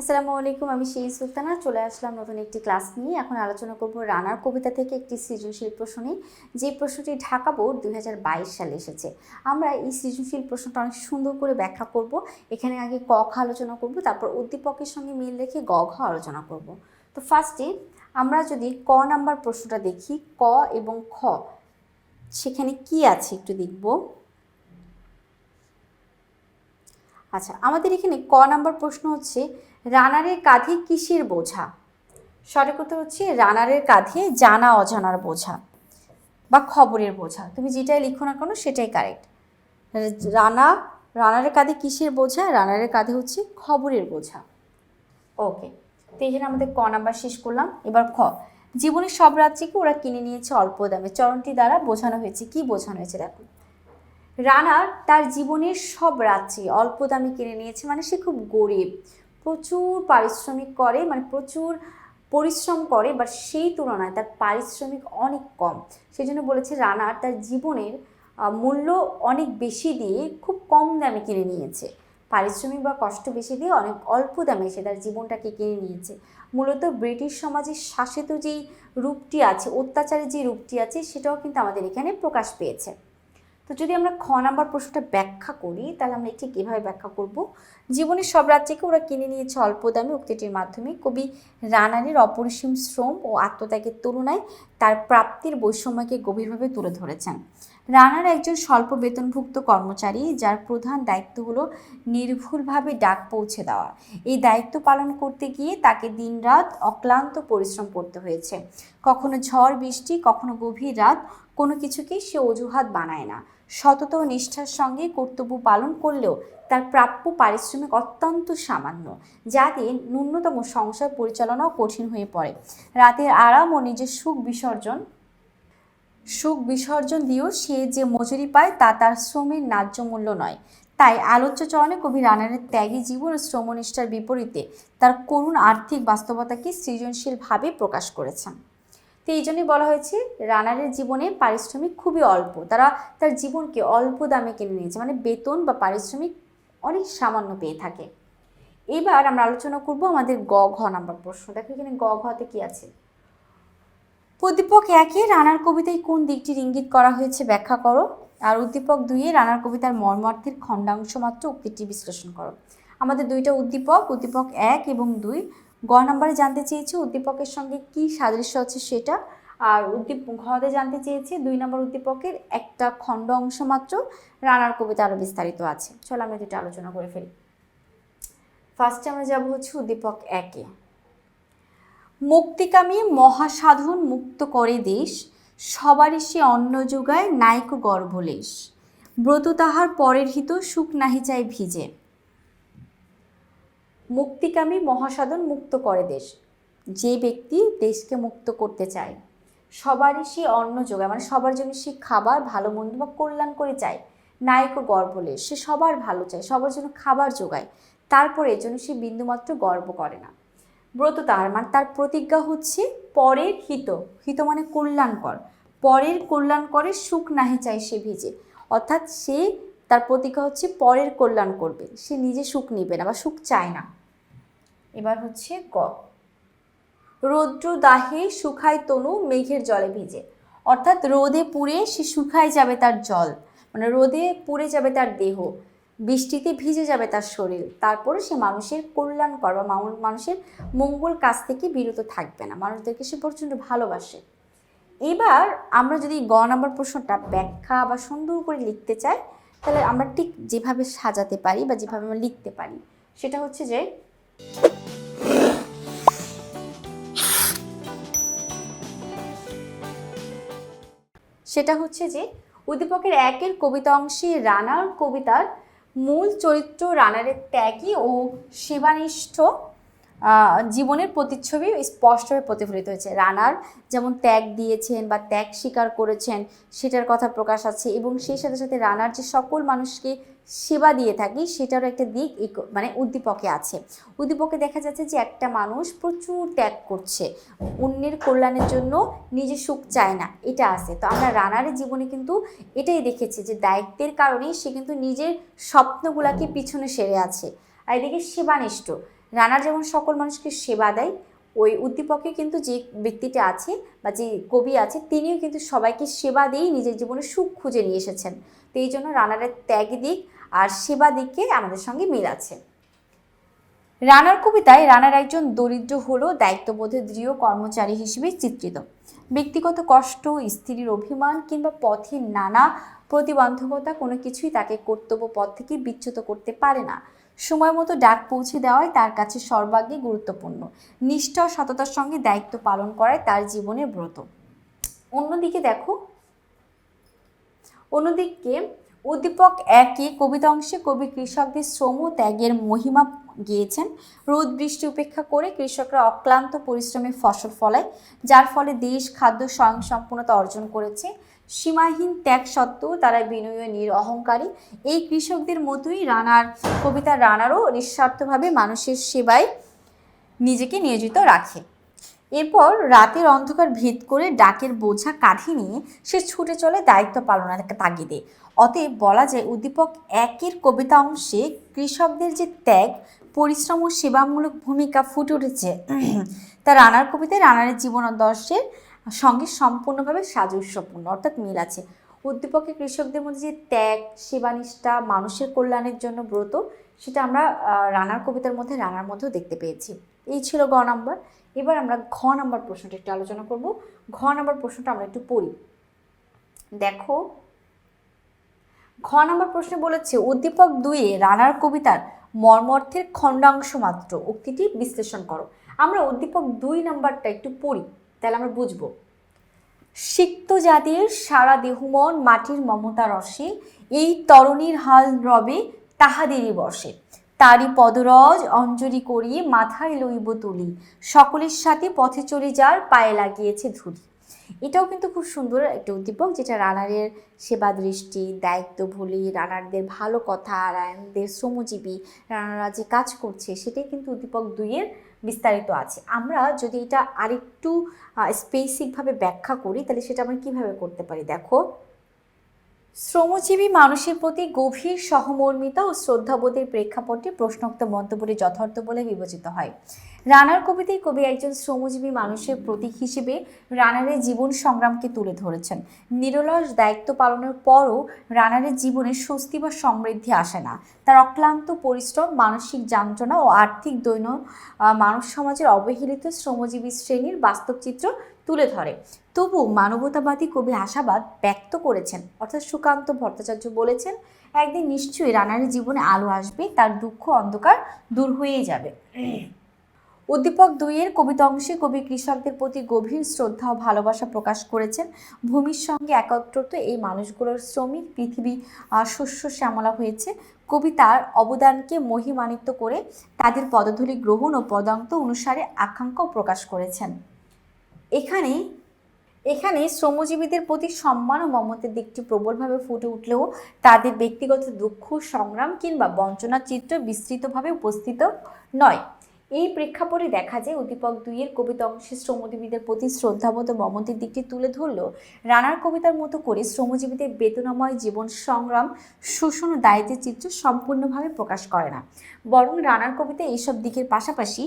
আসসালামু আলাইকুম, আমি সেই সুলতানা চলে আসলাম নতুন একটি ক্লাস নিয়ে। এখন আলোচনা করব রানার কবিতা থেকে একটি সৃজনশীল প্রশ্ন নিয়ে, যে প্রশ্নটি ঢাকা বোর্ড 2022 সালে এসেছে। আমরা এই সৃজনশীল প্রশ্নটা অনেক সুন্দর করে ব্যাখ্যা করব। এখানে আগে ক খ আলোচনা করব, তারপর উদ্দীপকের সঙ্গে মিল রেখে গ ঘ আলোচনা করব। তো ফার্স্টে আমরা যদি ক নাম্বার প্রশ্নটা দেখি, ক এবং খ সেখানে কি আছে একটু দেখব। আচ্ছা, আমাদের এখানে ক নাম্বার প্রশ্ন হচ্ছে, রানারের কাঁধে কিসের বোঝা? সঠিক উত্তর হচ্ছে রানারের কাঁধে জানা অজানার বোঝা বা খবরের বোঝা। তুমি যেটাই লিখো না কেন সেটাই কারেক্ট। রানারের কাঁধে কিসের বোঝা? রানারের কাঁধে হচ্ছে খবরের বোঝা। ওকে, তো এখানে আমাদের ক নাম্বার শেষ করলাম। এবার খ, জীবনের সব রাজ্যকে ওরা কিনে নিয়েছে অল্প দামে। চরণটি দ্বারা বোঝানো হয়েছে, কি বোঝানো হয়েছে দেখো। রানার তার জীবনের সব রাজ্যে অল্প দামে কিনে নিয়েছে, মানে সে খুব গরিব, প্রচুর পারিশ্রমিক করে, মানে প্রচুর পরিশ্রম করে, বা সেই তুলনায় তার পারিশ্রমিক অনেক কম। সেই জন্য বলেছে রানার তার জীবনের মূল্য অনেক বেশি দিয়ে খুব কম দামে কিনে নিয়েছে। পারিশ্রমিক বা কষ্ট বেশি দিয়ে অনেক অল্প দামে সে তার জীবনটাকে কিনে নিয়েছে। মূলত ব্রিটিশ সমাজের শাসিত যেই রূপটি আছে, অত্যাচারের যে রূপটি আছে, সেটাও কিন্তু আমাদের এখানে প্রকাশ পেয়েছে। তো যদি আমরা খ নাম্বার প্রশ্নটা ব্যাখ্যা করি, তাহলে আমরা ঠিক এভাবে ব্যাখ্যা করব। জীবনের সব রাজ্যকে ওরা কিনে নিয়েছে অল্প দামে উক্তিটির মাধ্যমে কবি রানারের অপরিসীম শ্রম ও আত্মত্যাগের তুলনায় তার প্রাপ্তির বৈষম্যকে গভীরভাবে তুলে ধরেছেন। রানার একজন স্বল্প বেতনভুক্ত কর্মচারী, যার প্রধান দায়িত্ব হলো নির্ভুলভাবে ডাক পৌঁছে দেওয়া। এই দায়িত্ব পালন করতে গিয়ে তাকে দিনরাত অক্লান্ত পরিশ্রম করতে হয়েছে। কখনো ঝড় বৃষ্টি, কখনো গভীর রাত, কোনো কিছুকেই সে অজুহাত বানায় না। সততা ও নিষ্ঠার সঙ্গে কর্তব্য পালন করলেও তার প্রাপ্য পারিশ্রমিক অত্যন্ত সামান্য, যা দিয়ে ন্যূনতম সংসার পরিচালনাও কঠিন হয়ে পড়ে। রাতের আরাম ও নিজের সুখ বিসর্জন দিয়েও সে যে মজুরি পায় তা তার শ্রমের ন্যায্য মূল্য নয়। তাই আলোচ্য চরণে কবি রানারের ত্যাগী জীবন ও শ্রমনিষ্ঠার বিপরীতে তার করুণ আর্থিক বাস্তবতাকে সৃজনশীলভাবে প্রকাশ করেছেন। তো এই জন্যই বলা হয়েছে রানারের জীবনে পারিশ্রমিক খুবই অল্প, তার জীবনকে অল্প দামে কিনে নিয়েছে, মানে বেতন বা পারিশ্রমিক অনেক সামান্য পেয়ে থাকে। এবার আমরা আলোচনা করব আমাদের গ ঘ নাম্বার প্রশ্ন। দেখো এখানে গ ঘতে কি আছে। উদ্দীপক 1-এ রানার কবিতায় কোন দিকটির ইঙ্গিত করা হয়েছে ব্যাখ্যা করো। আর উদ্দীপক 2-এ রানার কবিতার মর্মার্থের খণ্ডাংশ মাত্র উক্তিটি বিশ্লেষণ করো। আমাদের দুইটা উদ্দীপক 1 এবং 2। গ নাম্বারে জানতে চেয়েছি উদ্দীপকের সঙ্গে কি সাদৃশ্য আছে সেটা, আর ঘতে জানতে চেয়েছি 2 নম্বর উদ্দীপকের একটা খণ্ড অংশ মাত্র রানার কবিতা আরও বিস্তারিত আছে। চলো আমরা দুটো আলোচনা করে ফেলি। ফার্স্টে আমরা যাব হচ্ছে উদ্দীপক 1-এ। মুক্তিকামী মহাসাধন মুক্ত করে দেশ, সবারই সে অন্ন যোগায় নাইক গর্ভলেশ। ব্রত তাহার পরের হিত সুখ নাহি চাই ভিজে। মুক্তিকামী মহাসাধন মুক্ত করে দেশ, যে ব্যক্তি দেশকে মুক্ত করতে চায়, সবারই সে অন্ন যোগায়, মানে সবার জন্য সে খাবার, ভালো মন্দ বা কল্যাণ করে চায়। নাইক গর্ভলেশ, সে সবার ভালো চায়, সবার জন্য খাবার যোগায়, তারপরে এর জন্য সে বিন্দুমাত্র গর্ব করে না। ব্রত তাহার, মানে তার প্রতিজ্ঞা হচ্ছে পরের হিত মানে কল্যাণকর, পরের কল্যাণ করে সুখ নাহি চাই সে ভিজে। অর্থাৎ সে তার প্রতিজ্ঞা হচ্ছে পরের কল্যাণ করবে, সে নিজে সুখ নিবে না বা সুখ চায় না। এবার হচ্ছে গ, রৌদ্র দাহে শুকায় তনু মেঘের জলে ভিজে। অর্থাৎ রোদে পুড়ে সে শুকায় যাবে তার জল, মানে রোদে পুড়ে যাবে তার দেহ, বৃষ্টিতে ভিজে যাবে তার শরীর, তারপরে সে মানুষের কল্যাণ কর বা মানুষের মঙ্গল কাজ থেকে বিরত থাকবে না, মানুষদেরকে সে প্রচণ্ড ভালোবাসে। এবার আমরা যদি গ নাম্বার প্রশ্নটা ব্যাখ্যা বা সুন্দর করে লিখতে চাই, তাহলে আমরা ঠিক যেভাবে সাজাতে পারি বা যেভাবে আমরা লিখতে পারি সেটা হচ্ছে যে, উদ্দীপকের 1-এর কবিতা অংশে রানার কবিতার মূল চরিত্র রানারের ত্যাগী ও সেবানিষ্ঠ জীবনের প্রতিচ্ছবি স্পষ্টভাবে প্রতিফলিত হয়েছে। রানার যেমন ত্যাগ দিয়েছেন বা ত্যাগ স্বীকার করেছেন সেটার কথা প্রকাশ আছে, এবং সেই সাথে সাথে রানার যে সকল মানুষকে সেবা দিয়ে থাকি সেটারও একটা দিক মানে উদ্দীপকে আছে। উদ্দীপকে দেখা যাচ্ছে যে একটা মানুষ প্রচুর ত্যাগ করছে, অন্যের কল্যাণের জন্য নিজে সুখ চায় না, এটা আছে। তো আমরা রানারের জীবনে কিন্তু এটাই দেখেছি যে দায়িত্বের কারণে সে কিন্তু নিজের স্বপ্নগুলাকে পিছনে সেরে আছে। আর এদিকে সেবানিষ্ঠ, রানার যেমন সকল মানুষকে সেবা দেয়, ওই উদ্দীপকে কিন্তু যে ব্যক্তিটা আছে বা যে কবি আছে তিনিও কিন্তু সবাইকে সেবা দিয়েই নিজের জীবনে সুখ খুঁজে নিয়ে এসেছেন। তো এই জন্য রানারের ত্যাগ দিক আর সেবা দিকে আমাদের সঙ্গে মিল আছে। রানার কবিতায় রানার একজন দরিদ্র হলেও দায়িত্ববোধের দৃঢ় কর্মচারী হিসেবে চিত্রিত। ব্যক্তিগত কষ্ট, স্ত্রীর অভিমান কিংবা পথের নানা প্রতিবন্ধকতা কোনো কিছুই তাকে কর্তব্য পথ থেকে বিচ্যুত করতে পারে না। সময় মতো ডাক পৌঁছে দেওয়াই তার কাছে সর্বাগ্রে গুরুত্বপূর্ণ। নিষ্ঠা ও সততার সঙ্গে দায়িত্ব পালন করাই তার জীবনের ব্রত। অন্যদিকে উদ্দীপক একই কবিতা অংশে কবি কৃষকদের শ্রম ও ত্যাগের মহিমা গিয়েছেন। রোদ বৃষ্টি উপেক্ষা করে কৃষকরা অক্লান্ত পরিশ্রমে ফসল ফলায়, যার ফলে দেশ খাদ্য স্বয়ংসম্পূর্ণতা অর্জন করেছে। সীমাহীন ত্যাগ সত্ত্বেও তারা বিনয়ী অহংকারী। এই কৃষকদের মতোই রানারও নিঃস্বার্থভাবে মানুষের সেবায় নিজেকে নিয়োজিত রাখে। এরপর রাতের অন্ধকার ভেদ করে ডাকের বোঝা কাঁধে নিয়ে সে ছুটে চলে দায়িত্ব পালনের তাগিদে। অতএব বলা যায় উদ্দীপক একের কবিতা অংশে কৃষকদের যে ত্যাগ, পরিশ্রম ও সেবামূলক ভূমিকা ফুটে উঠেছে তা রানার কবিতায় রানারের জীবনাদর্শের সঙ্গে সম্পূর্ণভাবে সাদৃশ্যপূর্ণ, অর্থাৎ মিল আছে। উদ্দীপকের কৃষকদের মধ্যে যে ত্যাগ, সেবানিষ্ঠা, মানুষের কল্যাণের জন্য ব্রত, সেটা আমরা রানার কবিতার মধ্যে রানার মধ্যেও দেখতে পেয়েছি। এই ছিল গ নাম্বার। এবার আমরা ঘ নাম্বার প্রশ্নটা একটু আলোচনা করব। ঘ নাম্বার প্রশ্নটা আমরা একটু পড়ি। দেখো, ঘ নাম্বার প্রশ্নে বলেছে উদ্দীপক 2-এ রানার কবিতার মর্মার্থের খণ্ডাংশ মাত্র উক্তিটি বিশ্লেষণ করো। আমরা উদ্দীপক 2 নাম্বারটা একটু পড়ি, তাহলে আমরা বুঝবো। সিক্ত জাতির সারা দেহুমন মাটির মমতা রসে, এই তরণীর হাল রবে তাহাদেরই বসে। তারই পদরজ অঞ্জলি করিয়ে মাথায় লইব তুলি, সকলের সাথে পথে চলে যার পায়ে লাগিয়েছে ধুলি। এটাও কিন্তু খুব সুন্দর একটা উদ্দীপক, যেটা রানারের সেবা দৃষ্টি, দায়িত্ব ভুলি, রানারদের ভালো কথা, রানারদের শ্রমজীবী, রানারা যে কাজ করছে সেটাই কিন্তু উদ্দীপক 2-এর বিস্তারিত আছে। আমরা যদি এটা আরেকটু স্পেসিফিকভাবে ব্যাখ্যা করি তাহলে সেটা আমরা কীভাবে করতে পারি। দেখো, শ্রমজীবী মানুষের প্রতি গভীর সহমর্মিতা ও শ্রদ্ধাবোধের প্রেক্ষাপটে প্রশ্নোক্ত মন্তব্যটি যথার্থ বলে বিবেচিত হয়। রানার কবিতায় কবি একজন শ্রমজীবী মানুষের প্রতীক হিসেবে রানারের জীবন সংগ্রামকে তুলে ধরেছেন। নিরলস দায়িত্ব পালনের পরও রানারের জীবনে স্বস্তি বা সমৃদ্ধি আসে না। তার অক্লান্ত পরিশ্রম, মানসিক যন্ত্রণা ও আর্থিক দৈন্য মানব সমাজের অবহেলিত শ্রমজীবী শ্রেণীর বাস্তব চিত্র তুলে ধরে। তবু মানবতাবাদী কবি আশাবাদ ব্যক্ত করেছেন, অর্থাৎ সুকান্ত ভট্টাচার্য বলেছেন, একদিন নিশ্চয়ই রানারের জীবনে আলো আসবে, তার দুঃখ অন্ধকার দূর হয়েই যাবে। উদ্দীপক 2-এর কবিতা অংশে কবি কৃষকদের প্রতি গভীর শ্রদ্ধা ও ভালোবাসা প্রকাশ করেছেন। ভূমির সঙ্গে একত্রিত এই মানুষগুলোর শ্রমিক পৃথিবী শস্য শ্যামলা হয়েছে। কবি তার অবদানকে মহিমান্বিত করে তাদের পদধূলি গ্রহণ ও পদাঙ্ক অনুসারে আকাঙ্ক্ষাও প্রকাশ করেছেন। এখানে শ্রমজীবীদের প্রতি সম্মান ও মমতার দিকটি প্রবলভাবে ফুটে উঠলেও তাদের ব্যক্তিগত দুঃখ, সংগ্রাম কিংবা বঞ্চনার চিত্র বিস্তৃতভাবে উপস্থিত নয়। এই প্রেক্ষাপটে দেখা যায় উদ্দীপক 2-এর কবিতা অংশে শ্রমজীবীদের প্রতি শ্রদ্ধাবোধ ও মমতার দিকটি তুলে ধরলেও রানার কবিতার মতো করে শ্রমজীবীদের বেদনাময় জীবন সংগ্রাম, শোষণ ও দায়িত্বের চিত্র সম্পূর্ণভাবে প্রকাশ করে না। বরং রানার কবিতায় এইসব দিকের পাশাপাশি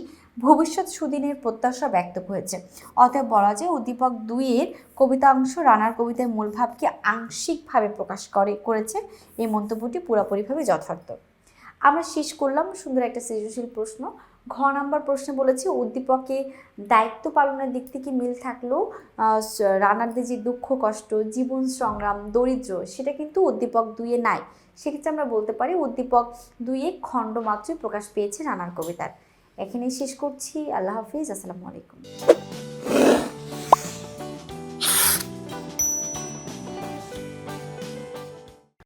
ভবিষ্যৎ সুদিনের প্রত্যাশা ব্যক্ত হয়েছে। অতএব বলা যায় উদ্দীপক 2-এর কবিতা অংশ রানার কবিতার মূল ভাবকে আংশিকভাবে প্রকাশ করেছে। এই মন্তব্যটি পুরোপুরিভাবে যথার্থ। আমরা শেষ করলাম সুন্দর একটা সৃজনশীল প্রশ্ন। ঘ নাম্বার প্রশ্নে বলেছি উদ্দীপকে দায়িত্ব পালনের দিক থেকে মিল থাকলেও রানারদের যে দুঃখ কষ্ট, জীবন সংগ্রাম, দরিদ্র, সেটা কিন্তু উদ্দীপক 2-এ নাই। সেক্ষেত্রে আমরা বলতে পারি উদ্দীপক 2-এ খণ্ড মাত্রই প্রকাশ পেয়েছে রানার কবিতার। এখানেই শেষ করছি। আল্লাহ হাফিজ, আসসালামু আলাইকুম।